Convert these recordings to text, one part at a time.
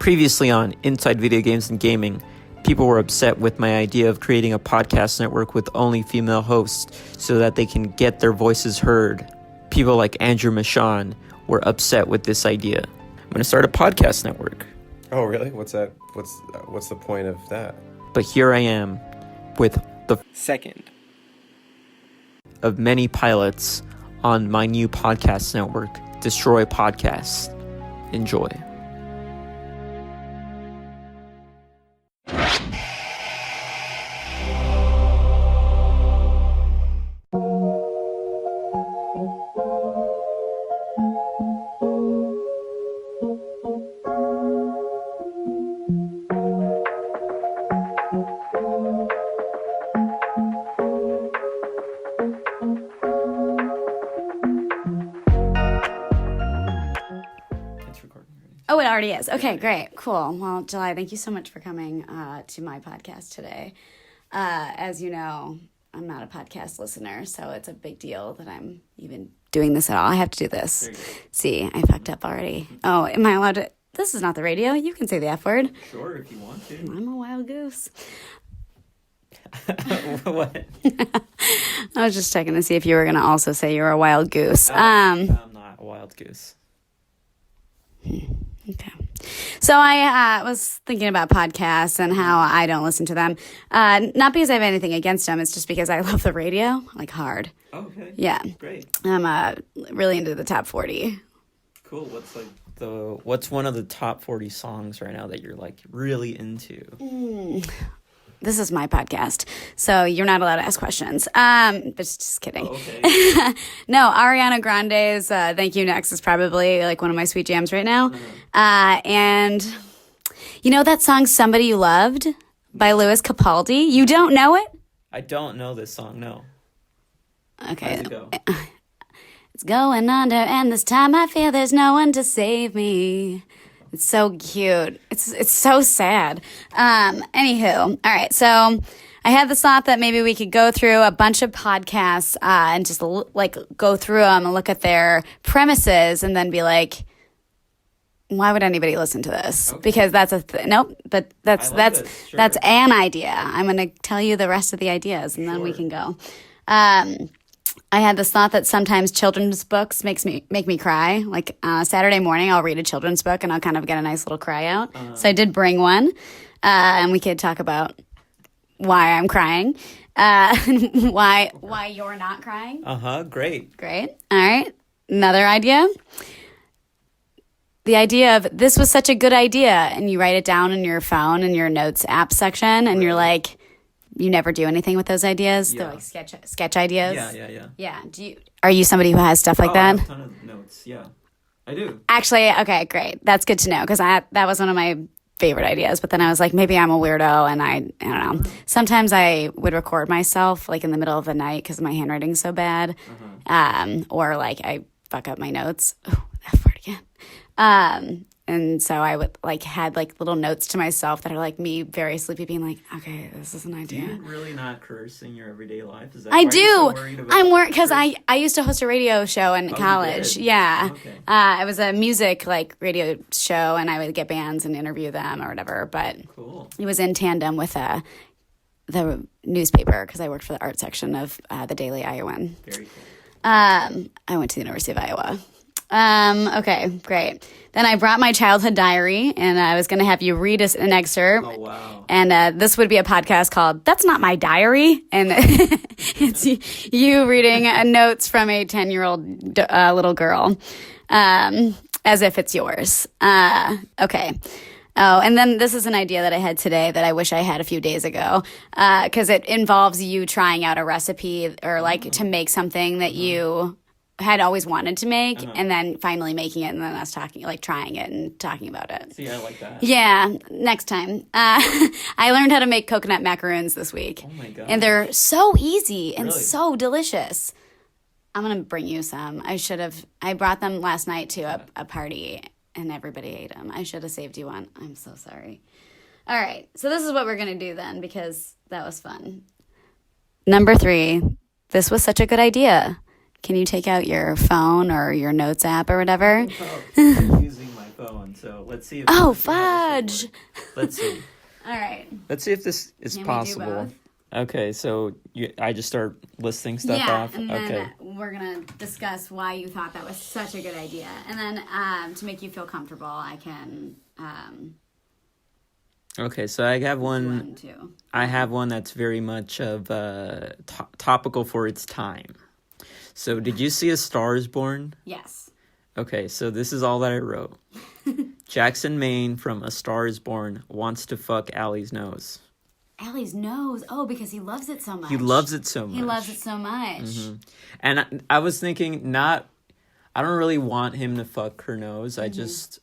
Previously on Inside Video Games and Gaming, people were upset with my idea of creating a podcast network with only female hosts so that they can get their voices heard. People like Andrew Michon were upset with this idea. I'm going to start a podcast network. Oh, really? What's that? What's the point of that? But here I am with the second of many pilots on my new podcast network, Destroy Podcasts. Enjoy. Oh, it already is. Okay, great. Cool. Well, July, thank you so much for coming to my podcast today. As you know, I'm not a podcast listener, so it's a big deal that I'm even doing this at all. I have to do this. See, I fucked up already. Oh, am I allowed to? This is not the radio. You can say the F word. Sure, if you want to. I'm a wild goose. What? I was just checking to see if you were going to also say you're a wild goose. I'm not a wild goose. Okay. So I was thinking about podcasts and how I don't listen to them. Not because I have anything against them. It's just because I love the radio, like hard. Okay. Yeah. Great. I'm really into the top 40. Cool. What's one of the top 40 songs right now that you're like really into? This is my podcast, so you're not allowed to ask questions. But just kidding. Oh, okay. No, Ariana Grande's Thank You Next is probably like one of my sweet jams right now. And you know that song Somebody You Loved by Louis Capaldi? You don't know it? I don't know this song, no. Okay. How does it go? It's going under, and this time I feel there's no one to save me. It's so cute. It's so sad. Anywho, all right. So I had this thought that maybe we could go through a bunch of podcasts and just like go through them and look at their premises and then be like, why would anybody listen to this? Okay. Because that's nope. But that's an idea. I'm going to tell you the rest of the ideas and then we can go. I had this thought that sometimes children's books make me cry. Like Saturday morning, I'll read a children's book and I'll kind of get a nice little cry out. So I did bring one, and we could talk about why I'm crying, why you're not crying. Great. Great. All right. Another idea. The idea of this was such a good idea, and you write it down in your phone in your notes app section, and you're like. You never do anything with those ideas? Yeah. They're like sketch ideas? Yeah. Are you somebody who has stuff like that? I have a ton of notes, yeah. I do. Actually, okay, great. That's good to know because that was one of my favorite ideas. But then I was like, maybe I'm a weirdo and I don't know. Sometimes I would record myself like in the middle of the night because my handwriting's so bad. Or like I fuck up my notes. Oh, F word again. And so I would had little notes to myself that are like me very sleepy being like, okay, this is an idea. Do you really not curse in your everyday life? Is that I why do. You're so worried about I'm worried because I used to host a radio show in college. Yeah. Okay. It was a music radio show and I would get bands and interview them or whatever. But cool. It was in tandem with the newspaper because I worked for the art section of the Daily Iowan. Very cool. I went to the University of Iowa. Okay, great. Then I brought my childhood diary, and I was going to have you read us an excerpt. Oh, wow. And this would be a podcast called That's Not My Diary, and it's you reading notes from a 10-year-old little girl, as if it's yours. Okay. Oh, and then this is an idea that I had today that I wish I had a few days ago, because it involves you trying out a recipe or to make something that you had always wanted to make and then finally making it and then us trying it and talking about it. See, I like that. Yeah, next time. I learned how to make coconut macaroons this week. Oh my God. And they're so easy and Really? so delicious. I'm going to bring you some. I brought them last night to a party and everybody ate them. I should have saved you one. I'm so sorry. All right, so this is what we're going to do then because that was fun. Number 3, this was such a good idea. Can you take out your phone or your notes app or whatever? I'm using my phone, so let's see. Oh, let's see how this fudge! will work. Let's see. All right. Let's see if this is Can we do possible. both? Okay, so I just start listing stuff off. and then Okay. we're gonna discuss why you thought that was such a good idea, and then to make you feel comfortable, I can Okay, so I have one too. I have one that's very much of topical for its time. So, did you see A Star Is Born? Yes. Okay, so this is all that I wrote. Jackson Maine from A Star Is Born wants to fuck Allie's nose. Allie's nose. Oh, because he loves it so much. He loves it so much. He loves it so much. Mm-hmm. And I was thinking, I don't really want him to fuck her nose. I just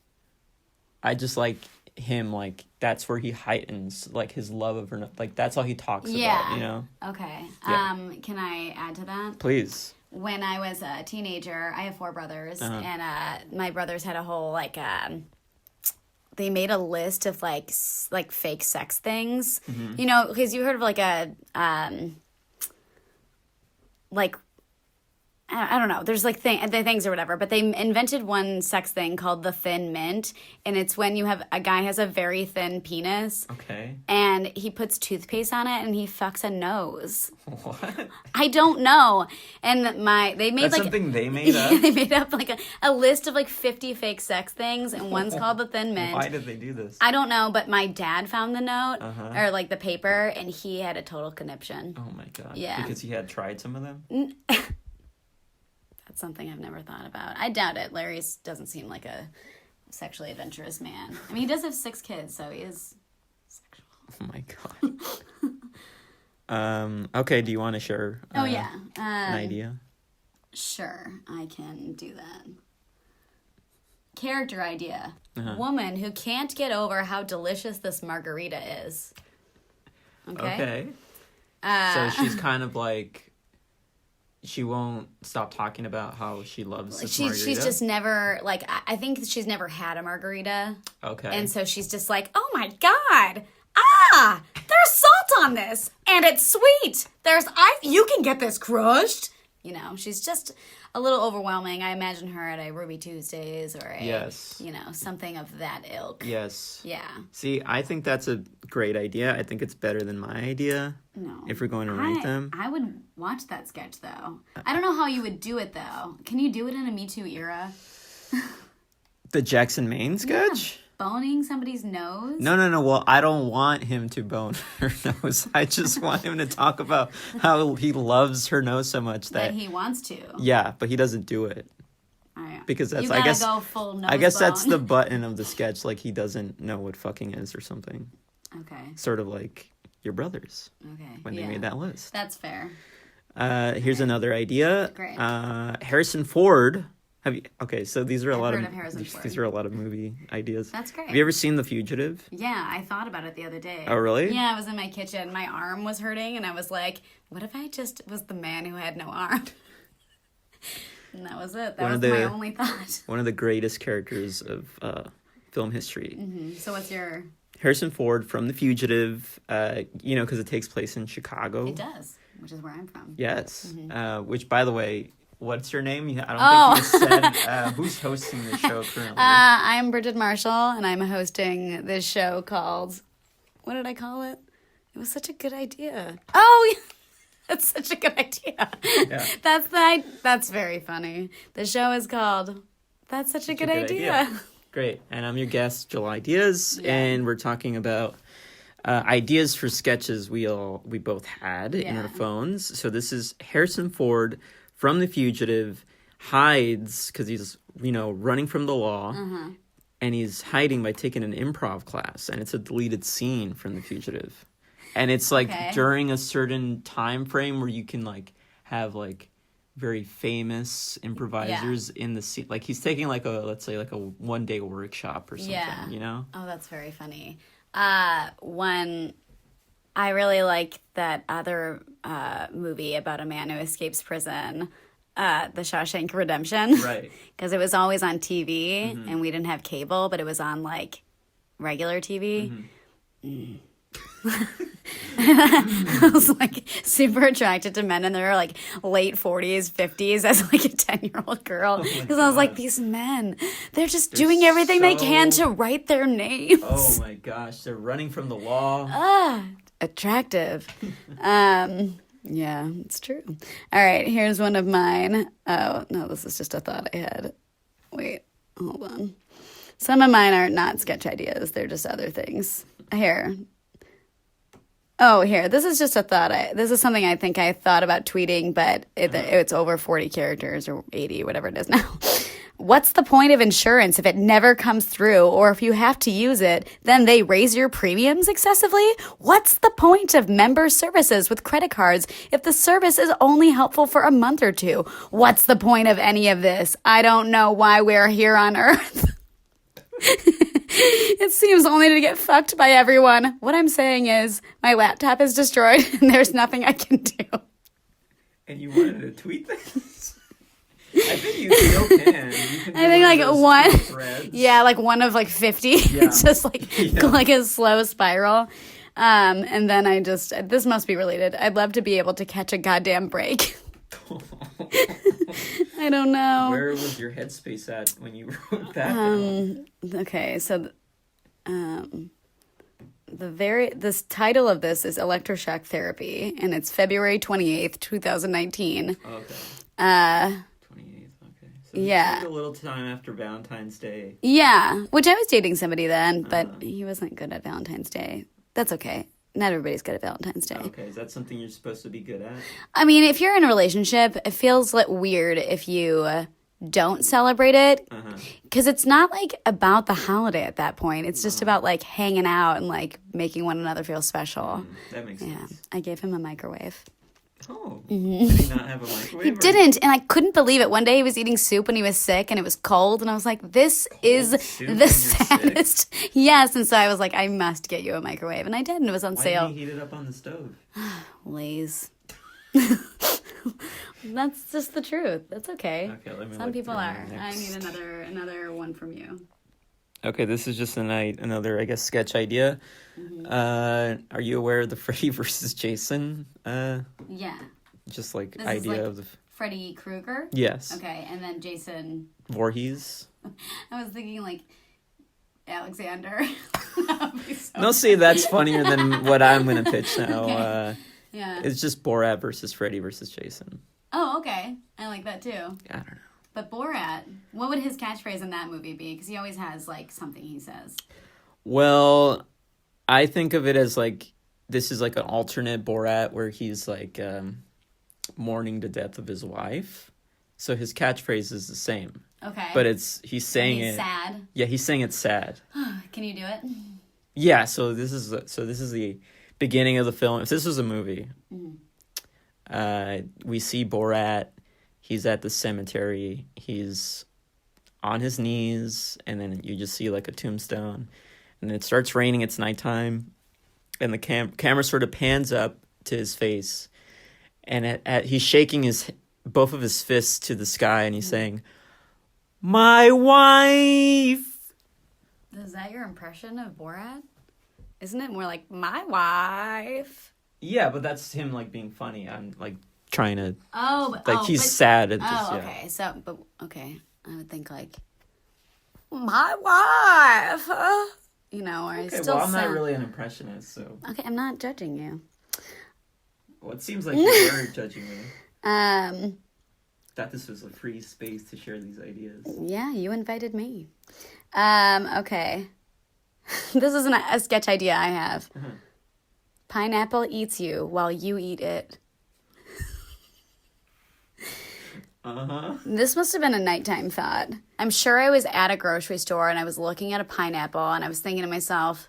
like him, like, that's where he heightens, like, his love of her nose. Like, that's all he talks about, you know? Okay. Yeah. Can I add to that? Please. When I was a teenager, I have 4 brothers, and my brothers had a whole, like, they made a list of, like fake sex things. Mm-hmm. You know, because you heard of, like, like, I don't know. There's like the things or whatever, but they invented one sex thing called the thin mint, and it's when you have a guy has a very thin penis, Okay. and he puts toothpaste on it and he fucks a nose. What? I don't know. And they made That's like something they made up? they made up like a list of like 50 fake sex things, and one's called the thin mint. Why did they do this? I don't know, but my dad found the note or like the paper, and he had a total conniption. Oh my god. Yeah. Because he had tried some of them? That's something I've never thought about. I doubt it. Larry doesn't seem like a sexually adventurous man. I mean, he does have 6 kids, so he is sexual. Oh my god. Okay, do you want to share an idea? Sure, I can do that. Character idea. Uh-huh. Woman who can't get over how delicious this margarita is. Okay? So she's kind of like, she won't stop talking about how she loves this margarita? She's just never, like, I think she's never had a margarita. Okay. And so she's just like, oh my God, there's salt on this, and it's sweet. There's ice. You can get this crushed. You know, she's just a little overwhelming. I imagine her at a Ruby Tuesdays or something of that ilk. Yes. Yeah. See, I think that's a great idea. I think it's better than my idea. No. If we're going to rank them. I would watch that sketch, though. I don't know how you would do it, though. Can you do it in a Me Too era? The Jackson Maine sketch? Yeah. Boning somebody's nose? No. Well, I don't want him to bone her nose. I just want him to talk about how he loves her nose so much that he wants to. Yeah, but he doesn't do it. Because that's, you I guess, go full nose I guess bone. that's the button of the sketch. Like, he doesn't know what fucking is or something. Okay. Sort of like your brothers. Okay. When they made that list. That's fair. Here's another idea. Great. Harrison Ford. Okay, so these are a lot of Harrison Ford. These are a lot of movie ideas. That's great. Have you ever seen The Fugitive? Yeah, I thought about it the other day. Oh, really? Yeah, I was in my kitchen. My arm was hurting, and I was like, what if I just was the man who had no arm? And that was it. That was my only thought. One of the greatest characters of film history. Mm-hmm. So what's your... Harrison Ford from The Fugitive, because it takes place in Chicago. It does, which is where I'm from. Yes. Mm-hmm. Which, by the way, what's your name? I don't think you said who's hosting the show currently. I'm Brigid Marshall, and I'm hosting this show called... What did I call it? It was such a good idea. Oh, yeah. That's such a good idea. Yeah. That's very funny. The show is called That's Such a Good Idea. Great. And I'm your guest, July Diaz, and we're talking about ideas for sketches we both had in our phones. So this is Harrison Ford from The Fugitive hides because he's running from the law, and he's hiding by taking an improv class, and it's a deleted scene from The Fugitive. And it's like during a certain time frame where you can like have like very famous improvisers in the scene. Like he's taking like let's say a 1-day workshop or something, you know? Oh, that's very funny. One, I really like that other movie about a man who escapes prison, The Shawshank Redemption. Right. Because it was always on TV and we didn't have cable, but it was on like regular TV. I was like super attracted to men in their like late 40s, 50s as like a 10-year-old girl. Because I was like, these men, they're just doing everything they can to write their names. Oh my gosh, they're running from the law. Attractive. Yeah, it's true. All right, here's one of mine. Oh, no, this is just a thought I had. Wait, hold on. Some of mine are not sketch ideas. They're just other things. Here. Oh, here. This is just a thought. This is something I think I thought about tweeting, but it's over 40 characters or 80, whatever it is now. What's the point of insurance if it never comes through, or if you have to use it, then they raise your premiums excessively? What's the point of member services with credit cards if the service is only helpful for a month or two? What's the point of any of this? I don't know why we're here on Earth. It seems only to get fucked by everyone. What I'm saying is, my laptop is destroyed and there's nothing I can do. And you wanted to tweet this? I think you still can. I think like one, yeah, like one of like 50. Yeah. It's just like like a slow spiral. And then this must be related. I'd love to be able to catch a goddamn break. I don't know. Where was your headspace at when you wrote that? Okay, so this title of this is Electroshock Therapy, and it's February 28th, 2019. Okay. 28th, okay. So yeah. took a little time after Valentine's Day. Yeah, which I was dating somebody then, but he wasn't good at Valentine's Day. That's okay. Not everybody's good at Valentine's Day. Okay, is that something you're supposed to be good at? I mean, if you're in a relationship, it feels like weird if you don't celebrate it. Because it's not like about the holiday at that point. It's just about like hanging out and like making one another feel special. That makes sense. Yeah, I gave him a microwave. Oh, did he not have a microwave? He didn't, and I couldn't believe it. One day he was eating soup when he was sick, and it was cold, and I was like, this is the saddest. Yes, and so I was like, I must get you a microwave, and I did, and it was on sale. Why didn't you heat it up on the stove? Lays. That's just the truth. That's okay. Okay, let me Some people are. Next. I need another one from you. Okay, this is just another, I guess, sketch idea. Are you aware of the Freddy versus Jason? Yeah. Just like this idea is like of the Freddy Krueger. Yes. Okay, and then Jason Voorhees. I was thinking like Alexander. That would be so No, see, that's funnier than what I'm gonna pitch now. Okay. Yeah. It's just Borat versus Freddy versus Jason. Oh, okay. I like that too. I don't know. But Borat, what would his catchphrase in that movie be? Because he always has like something he says. Well, I think of it as like this is like an alternate Borat where he's like mourning the death of his wife. So his catchphrase is the same. Okay. But he's saying it sad. Yeah, he's saying it sad. Can you do it? Yeah, so this is the beginning of the film. If this was a movie, we see Borat. He's at the cemetery. He's on his knees, and then you just see like a tombstone. And then it starts raining. It's nighttime, and the camera sort of pans up to his face, and he's shaking both of his fists to the sky, and he's saying, "My wife." Is that your impression of Borat? Isn't it more like my wife? Yeah, but that's him like being funny. I'm like trying to. He's sad. And okay. Yeah. So, but okay, I would think like my wife. You know, or okay, still. Well, I'm not really an impressionist, so. Okay, I'm not judging you. Well, it seems like you were judging me. Thought this was a free space to share these ideas. Yeah, you invited me. Okay. This is a sketch idea I have. Pineapple eats you while you eat it. This must have been a nighttime thought. I'm sure I was at a grocery store and I was looking at a pineapple and I was thinking to myself,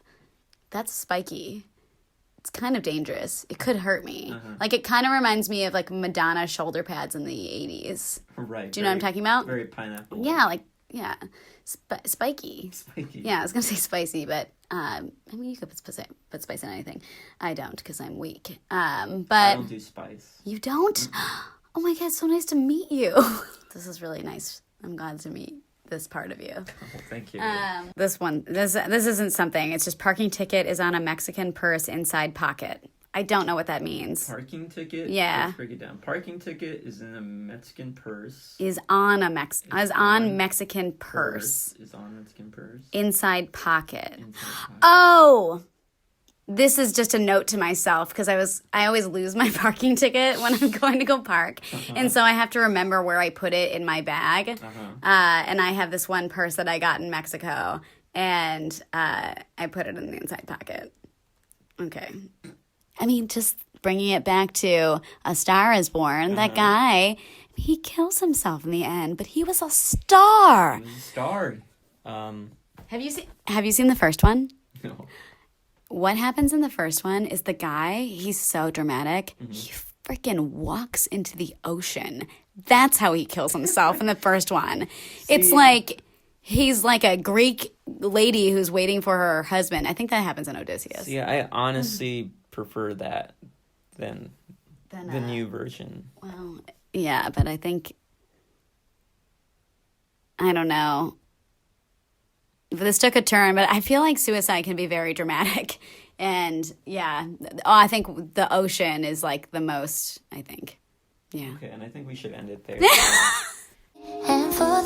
that's spiky. It's kind of dangerous. It could hurt me. Like, it kind of reminds me of, like, Madonna shoulder pads in the 80s. Right. Do you know what I'm talking about? Very pineapple. Yeah, like, yeah. Spiky. Spiky. Yeah, I was going to say spicy, but, I mean, you could put spice in anything. I don't, because I'm weak. But I don't do spice. You don't? Oh my God, it's so nice to meet you. This is really nice. I'm glad to meet this part of you. Oh, thank you. This isn't something. It's just parking ticket is on a Mexican purse inside pocket. I don't know what that means. Parking ticket? Yeah. Let's break it down. Parking ticket is in a Mexican purse. Is on Mexican purse. Is on Mexican purse. Inside pocket. Inside pocket. Oh! This is just a note to myself because I always lose my parking ticket when I'm going to go park. And so I have to remember where I put it in my bag. And I have this one purse that I got in Mexico, and I put it in the inside pocket. Okay. I mean, just bringing it back to A Star Is Born, that guy, he kills himself in the end, but he was a star. He was a star. Have you seen the first one? No. What happens in the first one is the guy, he's so dramatic, he freaking walks into the ocean. That's how he kills himself in the first one. It's like he's like a Greek lady who's waiting for her husband. I think that happens in Odysseus. Yeah, I honestly prefer that than the new version. Well, yeah, but I think, I don't know. This took a turn, but I feel like suicide can be very dramatic. And yeah, I think the ocean is like the most, I think. Yeah. Okay, and I think we should end it there. And for